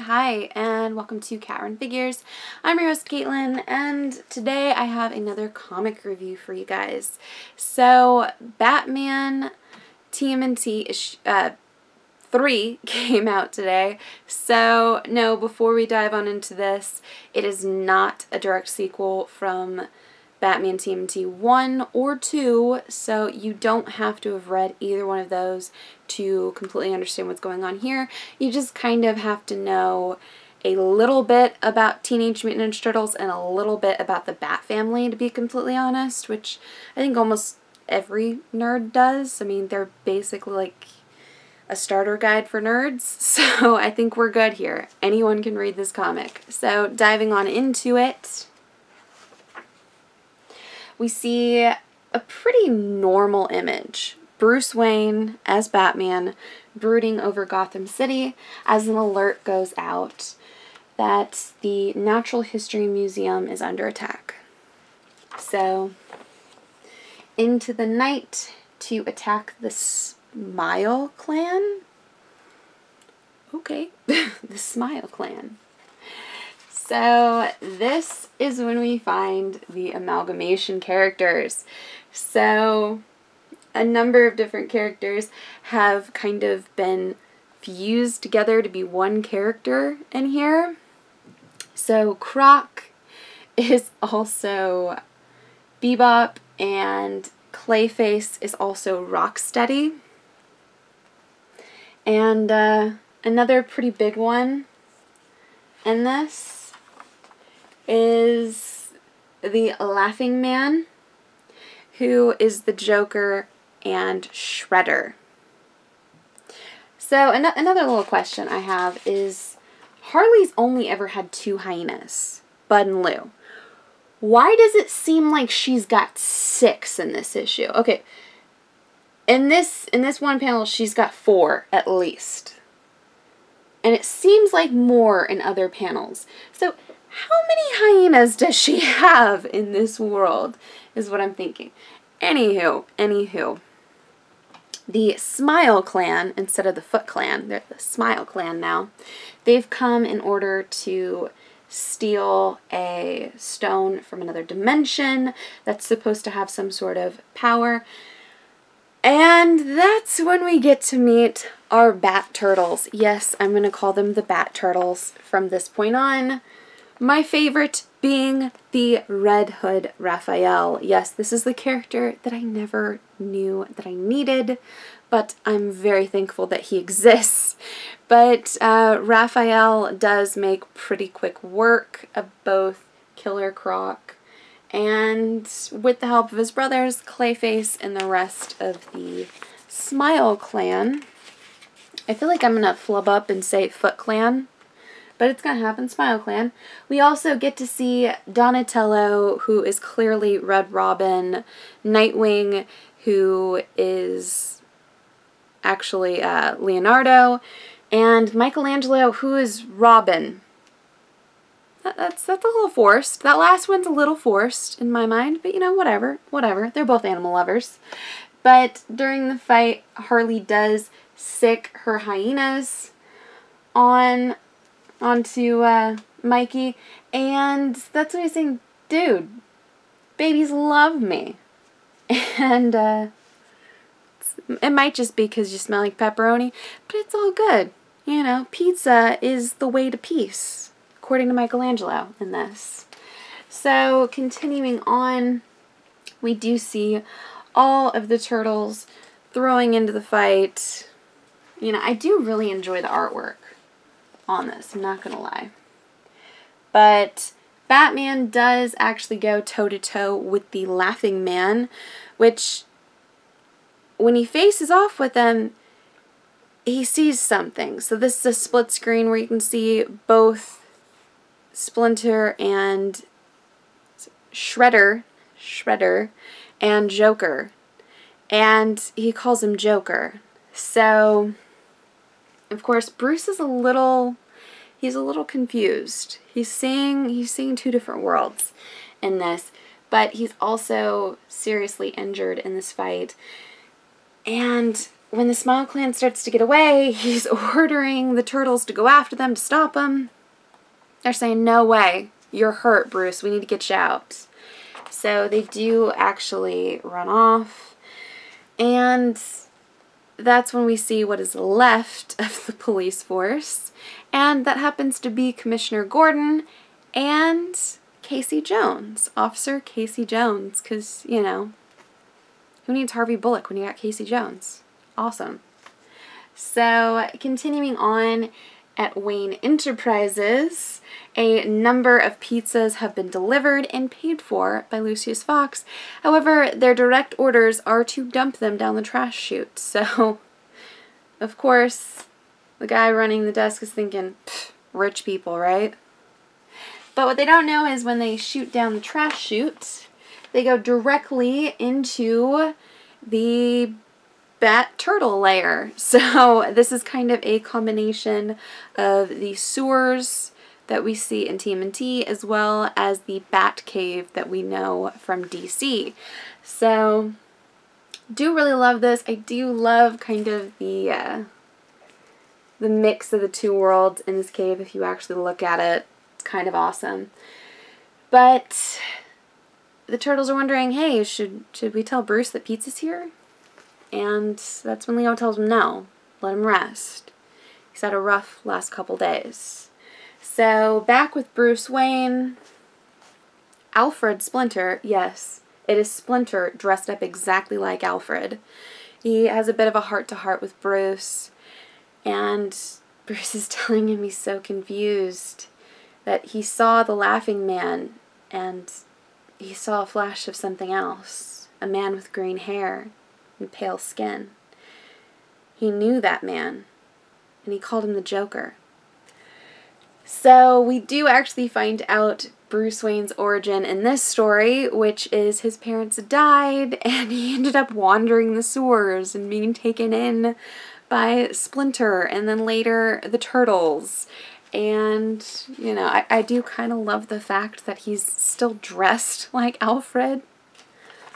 Hi, and welcome to Cat Figures. I'm your host, Caitlin, and today I have another comic review for you guys. So, Batman TMNT 3 came out today. So, no, before we dive on into this, it is not a direct sequel from Batman TMNT 1 or 2, so you don't have to have read either one of those to completely understand what's going on here. You just kind of have to know a little bit about Teenage Mutant Ninja Turtles and a little bit about the Bat family, to be completely honest, which I think almost every nerd does. I mean, they're basically like a starter guide for nerds, so I think we're good here. Anyone can read this comic. So diving on into it, we see a pretty normal image. Bruce Wayne as Batman brooding over Gotham City as an alert goes out that the Natural History Museum is under attack. So, into the night to attack the Smile Clan? Okay, the Smile Clan. So this is when we find the amalgamation characters. So a number of different characters have kind of been fused together to be one character in here. So Croc is also Bebop, and Clayface is also Rocksteady. And another pretty big one in this is the Laughing Man, who is the Joker and Shredder. So another little question I have is, Harley's only ever had two hyenas, Bud and Lou. Why does it seem like she's got 6 in this issue? Okay, in this one panel she's got 4 at least. And it seems like more in other panels. So how many hyenas does she have in this world, is what I'm thinking. Anywho, the Smile Clan, instead of the Foot Clan, they're the Smile Clan now. They've come in order to steal a stone from another dimension that's supposed to have some sort of power. And that's when we get to meet our Bat Turtles. Yes, I'm going to call them the Bat Turtles from this point on. My favorite being the Red Hood Raphael. Yes, this is the character that I never knew that I needed, but I'm very thankful that he exists. But Raphael does make pretty quick work of both Killer Croc and, with the help of his brothers, Clayface and the rest of the Smile Clan. I feel like I'm going to flub up and say Foot Clan, but it's going to happen, Smile Clan. We also get to see Donatello, who is clearly Red Robin, Nightwing, who is actually Leonardo, and Michelangelo, who is Robin. That's a little forced. That last one's a little forced in my mind, but you know, whatever. They're both animal lovers. But during the fight, Harley does sick her hyenas onto Mikey, and that's what he's saying, dude, babies love me. And it might just be because you smell like pepperoni, but it's all good. You know, pizza is the way to peace, according to Michelangelo in this. So, continuing on, we do see all of the turtles throwing into the fight. You know, I do really enjoy the artwork on this, I'm not gonna lie. But Batman does actually go toe-to-toe with the Laughing Man, which, when he faces off with them, he sees something. So this is a split screen where you can see both Splinter and Shredder and Joker. And he calls him Joker. So, of course, Bruce is he's a little confused. He's seeing two different worlds in this, but he's also seriously injured in this fight. And when the Smile Clan starts to get away, he's ordering the turtles to go after them to stop them. They're saying, no way, you're hurt, Bruce, we need to get you out. So they do actually run off, and that's when we see what is left of the police force, and that happens to be Commissioner Gordon and Casey Jones, Officer Casey Jones, because, you know, who needs Harvey Bullock when you got Casey Jones? Awesome. So, continuing on at Wayne Enterprises, a number of pizzas have been delivered and paid for by Lucius Fox. However, their direct orders are to dump them down the trash chute. So, of course, the guy running the desk is thinking, rich people, right? But what they don't know is when they shoot down the trash chute, they go directly into the bat turtle lair. So this is kind of a combination of the sewers that we see in TMNT as well as the bat cave that we know from DC. So do really love this. I do love kind of the mix of the two worlds in this cave. If you actually look at it, it's kind of awesome. But the turtles are wondering, hey, should we tell Bruce that Pizza's here? And that's when Leo tells him no, let him rest. He's had a rough last couple days. So back with Bruce Wayne, Alfred Splinter, yes, it is Splinter dressed up exactly like Alfred. He has a bit of a heart-to-heart with Bruce, and Bruce is telling him he's so confused that he saw the laughing man and he saw a flash of something else, a man with green hair and pale skin. He knew that man, and he called him the Joker. So we do actually find out Bruce Wayne's origin in this story, which is his parents died, and he ended up wandering the sewers and being taken in by Splinter, and then later the Turtles. And, you know, I do kind of love the fact that he's still dressed like Alfred.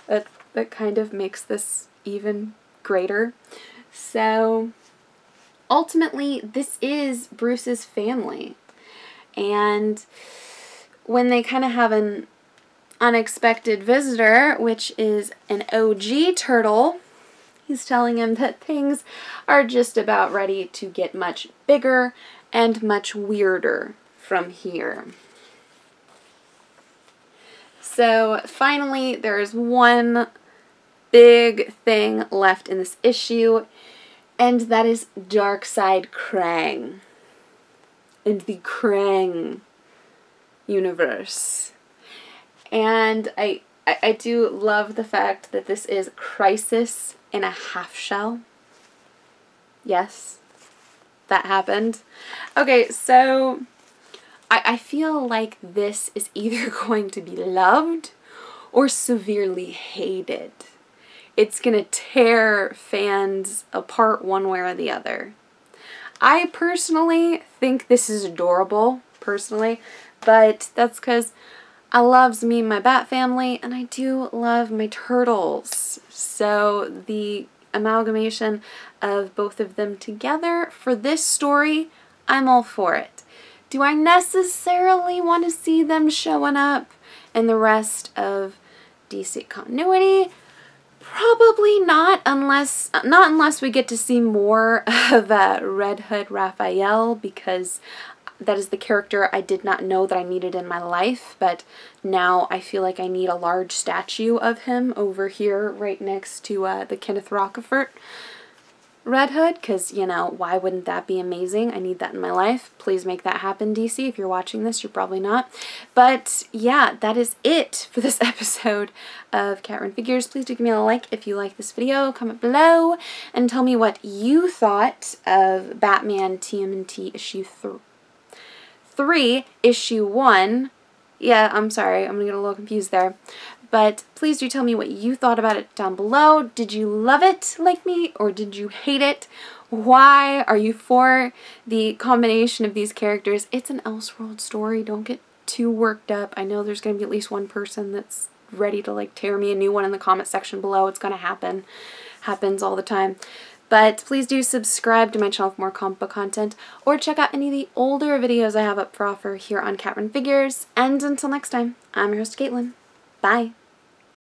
That kind of makes this even greater. So, ultimately, this is Bruce's family. And when they kind of have an unexpected visitor, which is an OG turtle, he's telling him that things are just about ready to get much bigger and much weirder from here. So finally, there's one big thing left in this issue, and that is Darkseid Krang and the Krang universe. And I do love the fact that this is Crisis in a half shell. Yes, that happened. Okay, so I feel like this is either going to be loved or severely hated. It's gonna tear fans apart one way or the other. I personally think this is adorable, personally, but that's because I loves me and my Bat family, and I do love my turtles. So the amalgamation of both of them together for this story, I'm all for it. Do I necessarily want to see them showing up in the rest of DC continuity? Probably not, unless we get to see more of Red Hood Raphael, because that is the character I did not know that I needed in my life, but now I feel like I need a large statue of him over here right next to the Kenneth Rockefort Red Hood, because, you know, why wouldn't that be amazing? I need that in my life. Please make that happen, DC. If you're watching this, you're probably not. But yeah, that is it for this episode of Cat Run Figures. Please do give me a like if you like this video. Comment below and tell me what you thought of Batman TMNT issue 3, issue 1. Yeah, I'm sorry. I'm gonna get a little confused there. But please do tell me what you thought about it down below. Did you love it like me, or did you hate it? Why are you for the combination of these characters? It's an Elseworld story. Don't get too worked up. I know there's going to be at least one person that's ready to like tear me a new one in the comment section below. It's going to happen. Happens all the time. But please do subscribe to my channel for more comic book content, or check out any of the older videos I have up for offer here on Cat Run Figures. And until next time, I'm your host, Caitlin. Bye!